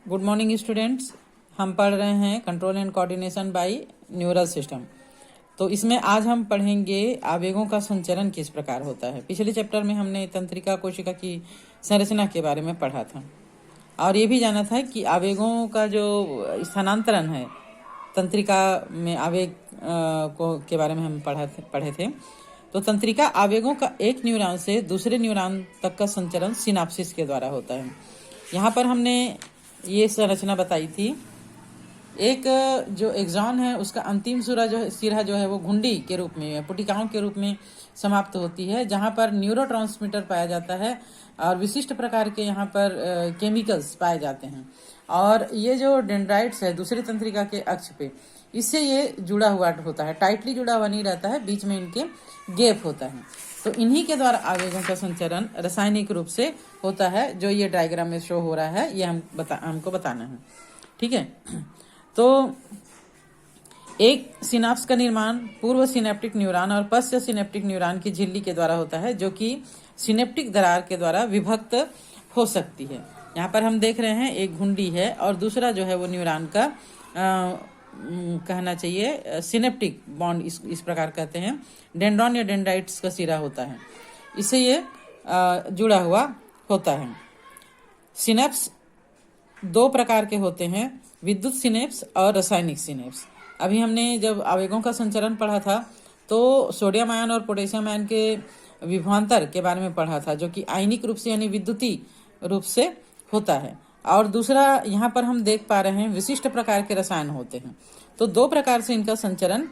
Good morning students. हम पढ़ रहे हैं control and coordination by neural system. तो इसमें आज हम पढ़ेंगे आवेगों का संचरण किस प्रकार होता है। पिछले चैप्टर में हमने तंत्रिका कोशिका की संरचना के बारे में पढ़ा था और ये भी जाना था कि आवेगों का जो स्थानांतरण है तंत्रिका में आवेग को के बारे में हम पढ़े थे। तो तंत्रिका आवेगों का एक न्यूरॉन से दूसरे न्यूरॉन तक का संचरण सिनाप्सिस के द्वारा होता है। यहाँ पर हमने ये संरचना बताई थी। एक जो एक्सॉन है उसका अंतिम सिरा जो है वो घुंडी के रूप में, पुटिकाओं के रूप में समाप्त होती है, जहाँ पर न्यूरोट्रांसमीटर पाया जाता है और विशिष्ट प्रकार के यहाँ पर केमिकल्स पाए जाते हैं। और ये जो डेंड्राइट्स है दूसरी तंत्रिका के अक्ष पे, इससे ये जुड़ा हुआ होता है, टाइटली जुड़ा हुआ नहीं रहता है, बीच में इनके गैप होता है। तो इन्हीं के द्वारा आवेगों का संचरण रासायनिक रूप से होता है, जो ये डायग्राम में शो हो रहा है, ये हमको बताना है। ठीक है। तो एक सिनाप्स का निर्माण पूर्व सिनेप्टिक न्यूरॉन और पश्च सिनेप्टिक न्यूरॉन की झिल्ली के द्वारा होता है, जो कि सिनेप्टिक दरार के द्वारा विभक्त हो सकती है। यहाँ पर हम देख रहे हैं एक घुंडी है और दूसरा जो है वो न्यूरॉन का कहना चाहिए सिनेप्टिक बॉन्ड, इस प्रकार कहते हैं। डेंड्रॉन या डेंड्राइट्स का सिरा होता है, इससे ये जुड़ा हुआ होता है। सिनेप्स दो प्रकार के होते हैं, विद्युत सिनेप्स और रासायनिक सिनेप्स। अभी हमने जब आवेगों का संचरण पढ़ा था तो सोडियम आयन और पोटेशियम आयन के विभवांतर के बारे में पढ़ा था, जो कि आयनिक रूप से यानी विद्युतीय रूप से होता है। और दूसरा यहाँ पर हम देख पा रहे हैं विशिष्ट प्रकार के रसायन होते हैं। तो दो प्रकार से इनका संचरण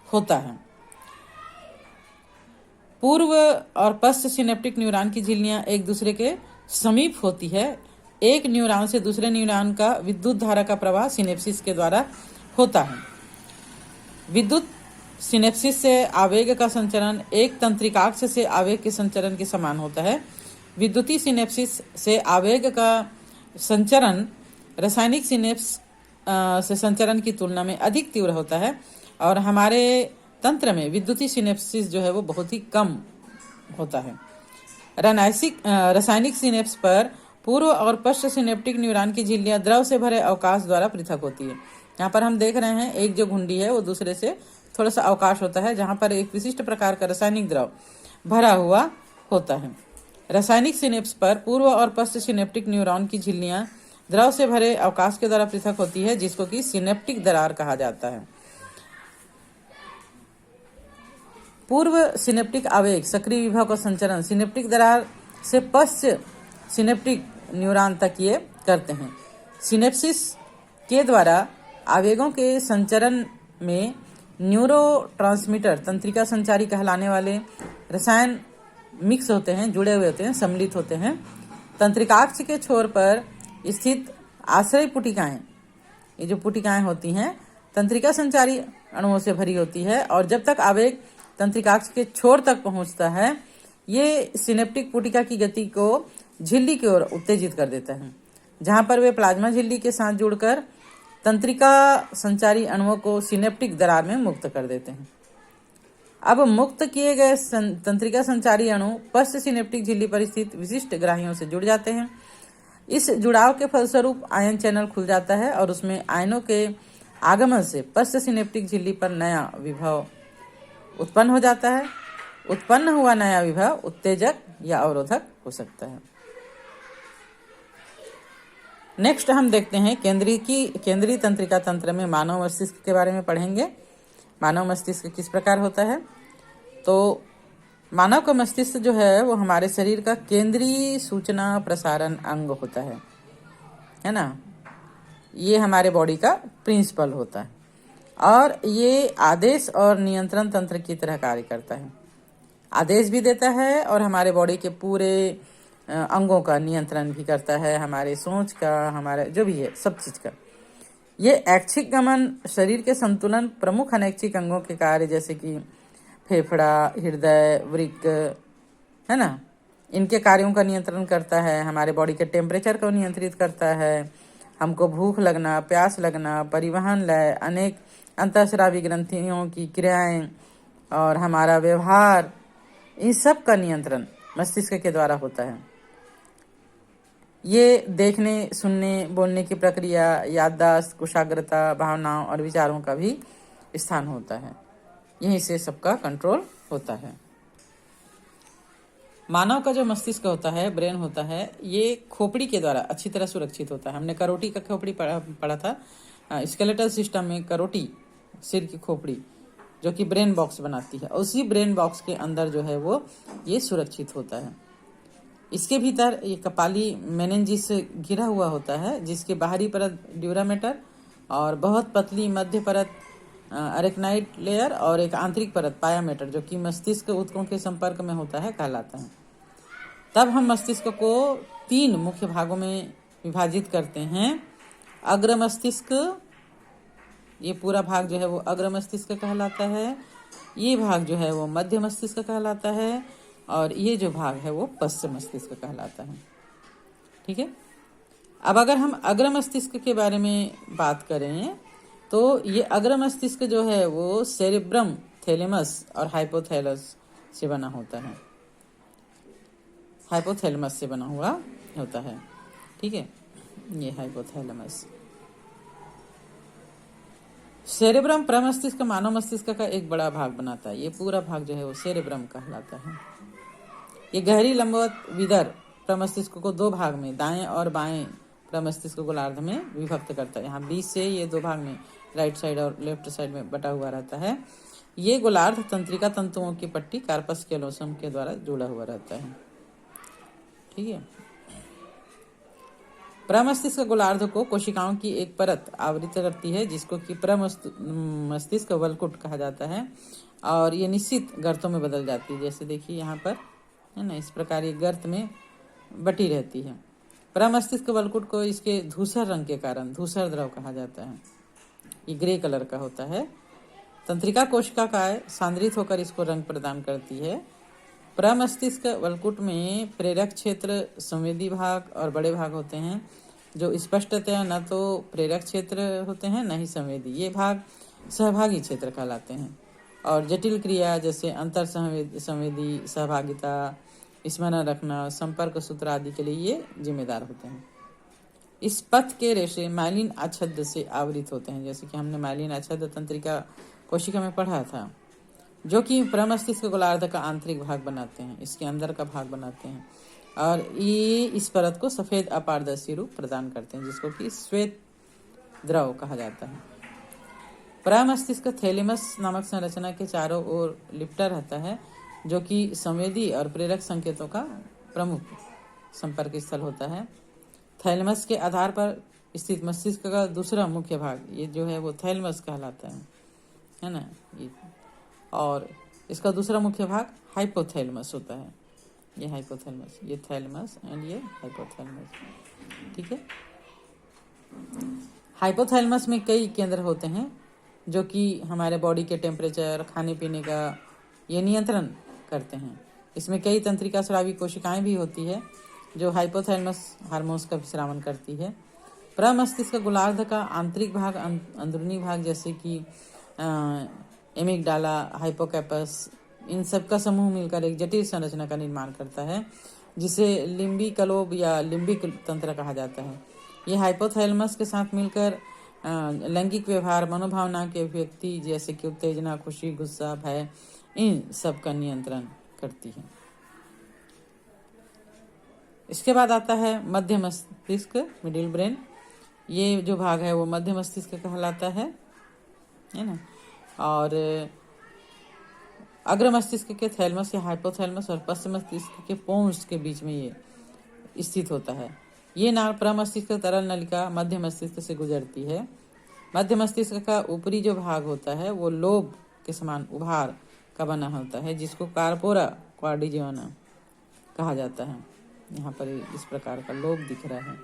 होता है। पूर्व और पश्च सिनेप्टिक न्यूरॉन की झिल्लियां एक दूसरे के समीप होती है। एक न्यूरॉन से दूसरे न्यूरॉन का विद्युत धारा का प्रवाह सिनेप्सिस के द्वारा होता है। विद्युत सिनेप्सिस से आवेग का संचरण एक तंत्रिकाक्ष से आवेग के संचरण के समान होता है। विद्युतीय सिनेप्सिस से आवेग का संचरण रासायनिक सिनेप्स से संचरण की तुलना में अधिक तीव्र होता है और हमारे तंत्र में विद्युतीय सिनेप्सिस जो है वो बहुत ही कम होता है। रासायनिक सिनेप्स पर पूर्व और पश्च सिनेप्टिक न्यूरॉन की झिल्लियां द्रव से भरे अवकाश द्वारा पृथक होती है। यहाँ पर हम देख रहे हैं एक जो घुंडी है वो दूसरे से थोड़ा सा अवकाश होता है, जहाँ पर एक विशिष्ट प्रकार का रासायनिक द्रव भरा हुआ होता है। रासायनिक सिनेप्स पर पूर्व और पश्च सिनेप्टिक न्यूरॉन की झिल्लियां द्रव से भरे अवकाश के द्वारा पृथक होती है, जिसको कि सिनेप्टिक दरार कहा जाता है। पूर्व सिनेप्टिक आवेग सक्रिय विभव का संचरण सिनेप्टिक दरार से पश्च सिनेप्टिक न्यूरॉन तक ये करते हैं। सिनेप्सिस के द्वारा आवेगों के संचरण में न्यूरोट्रांसमीटर तंत्रिका संचारी कहलाने वाले रसायन मिक्स होते हैं, जुड़े हुए होते हैं, सम्मिलित होते हैं। तंत्रिकाक्ष के छोर पर स्थित आश्रय पुटिकाएं, ये जो पुटिकाएं होती हैं तंत्रिका संचारी अणुओं से भरी होती है और जब तक आवेग तंत्रिकाक्ष के छोर तक पहुंचता है ये सिनेप्टिक पुटिका की गति को झिल्ली की ओर उत्तेजित कर देता है, जहां पर वे प्लाज्मा झिल्ली के साथ जुड़कर तंत्रिका संचारी अणुओं को सिनेप्टिक दरार में मुक्त कर देते हैं। अब मुक्त किए गए तंत्रिका संचारी अणु पश्च सिनेप्टिक झिल्ली पर स्थित विशिष्ट ग्राहियों से जुड़ जाते हैं। इस जुड़ाव के फलस्वरूप आयन चैनल खुल जाता है और उसमें आयनों के आगमन से पश्च सिनेप्टिक झिल्ली पर नया विभव उत्पन्न हो जाता है। उत्पन्न हुआ नया विभव उत्तेजक या अवरोधक हो सकता है। नेक्स्ट हम देखते हैं केंद्रीय तंत्रिका तंत्र में मानव मस्तिष्क के बारे में पढ़ेंगे। मानव मस्तिष्क किस प्रकार होता है। तो मानव का मस्तिष्क जो है वो हमारे शरीर का केंद्रीय सूचना प्रसारण अंग होता है ना। ये हमारे बॉडी का प्रिंसिपल होता है और ये आदेश और नियंत्रण तंत्र की तरह कार्य करता है। आदेश भी देता है और हमारे बॉडी के पूरे अंगों का नियंत्रण भी करता है, हमारे सोच का, हमारे जो भी है सब चीज का। ये ऐच्छिक गमन शरीर के संतुलन प्रमुख अनैच्छिक अंगों के कार्य जैसे कि फेफड़ा, हृदय, वृक्क, है ना, इनके कार्यों का नियंत्रण करता है। हमारे बॉडी के टेम्परेचर को नियंत्रित करता है। हमको भूख लगना, प्यास लगना, परिवहन लय, अनेक अंतःस्रावी ग्रंथियों की क्रियाएं और हमारा व्यवहार, इन सब का नियंत्रण मस्तिष्क के द्वारा होता है। ये देखने, सुनने, बोलने की प्रक्रिया, याददाश्त, कुशाग्रता, भावनाओं और विचारों का भी स्थान होता है। यहीं से सबका कंट्रोल होता है। मानव का जो मस्तिष्क होता है, ब्रेन होता है, ये खोपड़ी के द्वारा अच्छी तरह सुरक्षित होता है। हमने करोटी का खोपड़ी पढ़ा था। स्केलेटल सिस्टम में करोटी, सिर की खोपड़ी, जो कि ब्रेन बॉक्स बनाती है, उसी ब्रेन बॉक्स के अंदर जो है वो ये सुरक्षित होता है। इसके भीतर ये कपाली मेनिंजिस से घिरा हुआ होता है, जिसके बाहरी परत ड्यूरामेटर और बहुत पतली मध्य परत अरेक्नाइड लेयर और एक आंतरिक परत पायामेटर, जो कि मस्तिष्क ऊतकों के संपर्क में होता है, कहलाता है। तब हम मस्तिष्क को 3 मुख्य भागों में विभाजित करते हैं। अग्र मस्तिष्क, ये पूरा भाग जो है वो अग्र मस्तिष्क कहलाता है। ये भाग जो है वो मध्य मस्तिष्क कहलाता है, और ये जो भाग है वो पश्चिम मस्तिष्क कहलाता है। ठीक है। अब अगर हम अग्र मस्तिष्क के बारे में बात करें तो ये अग्र मस्तिष्क जो है वो सेरेब्रम, थैलेमस और हाइपोथैलस से बना होता है। हाइपोथैलेमस से बना हुआ होता है। ठीक है, ये हाइपोथैलेमस। सेरेब्रम प्रमस्तिष्क मानव मस्तिष्क का एक बड़ा भाग बनाता है। ये पूरा भाग जो है वो सेरेब्रम कहलाता है। ये गहरी लंबवत विदर प्रमस्तिष्क को 2 भाग में, दाएं और बाएं प्रमस्तिष्क गोलार्ध में विभक्त करता है। यहाँ बीच से ये 2 भाग में, राइट साइड और लेफ्ट साइड में बटा हुआ रहता है। ये गोलार्ध तंत्रिका तंतुओं की पट्टी कार्पस कैलोसम के द्वारा जुड़ा हुआ रहता है। ठीक है। प्रमस्तिष्क गोलार्ध को कोशिकाओं की एक परत आवृत करती है, जिसको कि प्रमस्तिष्क वलकुट कहा जाता है, और ये निश्चित गर्तों में बदल जाती है। जैसे देखिए यहाँ पर है ना, इस प्रकार ये गर्त में बटी रहती है। प्रमस्तिष्क वलकुट को इसके धूसर रंग के कारण धूसर द्रव कहा जाता है। ये ग्रे कलर का होता है। तंत्रिका कोशिका काय सांद्रित होकर इसको रंग प्रदान करती है। प्रमस्तिष्क वलकुट में प्रेरक क्षेत्र, संवेदी भाग और बड़े भाग होते हैं, जो स्पष्टतया न तो प्रेरक क्षेत्र होते हैं न ही संवेदी। ये भाग सहभागी क्षेत्र कहलाते हैं, और जटिल क्रिया जैसे अंतर संवेदी, सहभागिता, स्मरण रखना, संपर्क सूत्र आदि के लिए ये जिम्मेदार होते हैं। इस पथ के रेशे माइलिन आच्छाद्य से आवृत होते हैं, जैसे कि हमने माइलिन आच्छाद्य तंत्रिका कोशिका में पढ़ा था, जो कि प्रमस्तिष्क गोलार्ध का आंतरिक भाग बनाते हैं, इसके अंदर का भाग बनाते हैं, और ये इस परत को सफेद अपारदर्शी रूप प्रदान करते हैं, जिसको कि श्वेत द्रव कहा जाता है। प्रमस्तिष्क थैलेमस नामक संरचना के चारों ओर लिपटा रहता है, जो कि संवेदी और प्रेरक संकेतों का प्रमुख संपर्क स्थल होता है। थैलेमस के आधार पर स्थित मस्तिष्क का दूसरा मुख्य भाग, ये जो है वो थैलेमस कहलाता है ना, ये, और इसका दूसरा मुख्य भाग हाइपोथैलेमस होता है। ये हाइपोथैलेमस, ये थैलेमस एंड ये हाइपोथैलेमस। ठीक है। हाइपोथैलेमस में कई केंद्र होते हैं, जो कि हमारे बॉडी के टेम्परेचर, खाने पीने का ये नियंत्रण करते हैं। इसमें कई तंत्रिका स्रावी कोशिकाएं भी होती है, जो हाइपोथैलेमस हार्मोन्स का विश्रामण करती है। प्रमस्तिष्क गोलार्ध का आंतरिक भाग, अंदरूनी भाग, जैसे कि एमिगडाला, हाइपोकैपस, इन सब का समूह मिलकर एक जटिल संरचना का निर्माण करता है, जिसे लिम्बिक लोब या लिम्बिक तंत्र कहा जाता है। ये हाइपोथैलेमस के साथ मिलकर लैंगिक व्यवहार, मनोभावना के अभिव्यक्ति जैसे कि उत्तेजना, खुशी, गुस्सा, भय, इन सब का नियंत्रण करती है। इसके बाद आता है मध्य मस्तिष्क, मिडिल ब्रेन। ये जो भाग है वो मध्य मस्तिष्क कहलाता है ना, और अग्र मस्तिष्क के थैलेमस या हाइपोथैलेमस और पश्चिम मस्तिष्क के पोन्स के बीच में ये स्थित होता है। ये नाल प्रमस्तिष्क तरल नलिका मध्य मस्तिष्क से गुजरती है। मध्य मस्तिष्क का ऊपरी जो भाग होता है वो लोब के समान उभार का बना होता है, जिसको कार्पोरा क्वाड्रिजियाना कहा जाता है। यहाँ पर इस प्रकार का लोब दिख रहा है,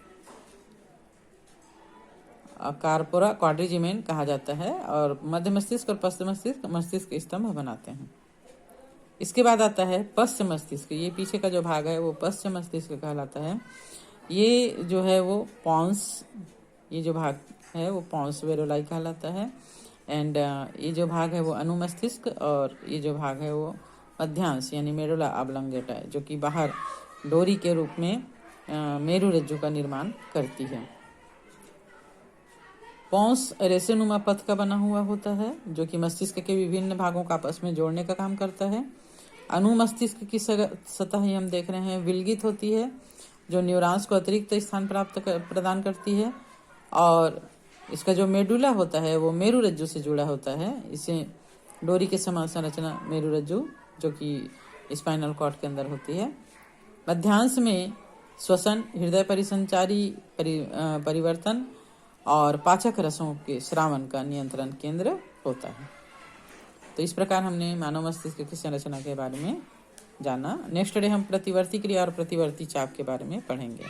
कार्पोरा क्वाड्रिजिमेन कहा जाता है, और मध्य मस्तिष्क और पश्चिम मस्तिष्क मस्तिष्क स्तंभ बनाते हैं। इसके बाद आता है पश्चिम मस्तिष्क। ये पीछे का जो भाग है वो पश्चिम मस्तिष्क कहलाता है। ये जो है वो पॉन्स, ये जो भाग है वो पॉन्स वेरोलाई कहलाता है, एंड ये जो भाग है वो अनुमस्तिष्क, और ये जो भाग है वो मध्यांश यानी मेडुला ऑब्लोंगेटा है, जो कि बाहर डोरी के रूप में मेरुरज्जु का निर्माण करती है। पॉन्स रेसेनुमा पथ का बना हुआ होता है जो कि मस्तिष्क के विभिन्न भागों को आपस में जोड़ने का काम करता है। अनुमस्तिष्क की सतह ही हम देख रहे हैं विलगित होती है जो न्यूरॉन्स को अतिरिक्त स्थान प्रदान करती है, और इसका जो मेडुला होता है वो मेरुरज्जु से जुड़ा होता है। इसे डोरी के समान संरचना मेरुरज्जु जो कि स्पाइनल कॉर्ड के अंदर होती है। मध्यांश में श्वसन, हृदय परिसंचारी परिवर्तन और पाचक रसों के श्रावण का नियंत्रण केंद्र होता है। तो इस प्रकार हमने मानव मस्तिष्क की संरचना के बारे में जाना। नेक्स्ट डे हम प्रतिवर्ती क्रिया और प्रतिवर्ती चाप के बारे में पढ़ेंगे।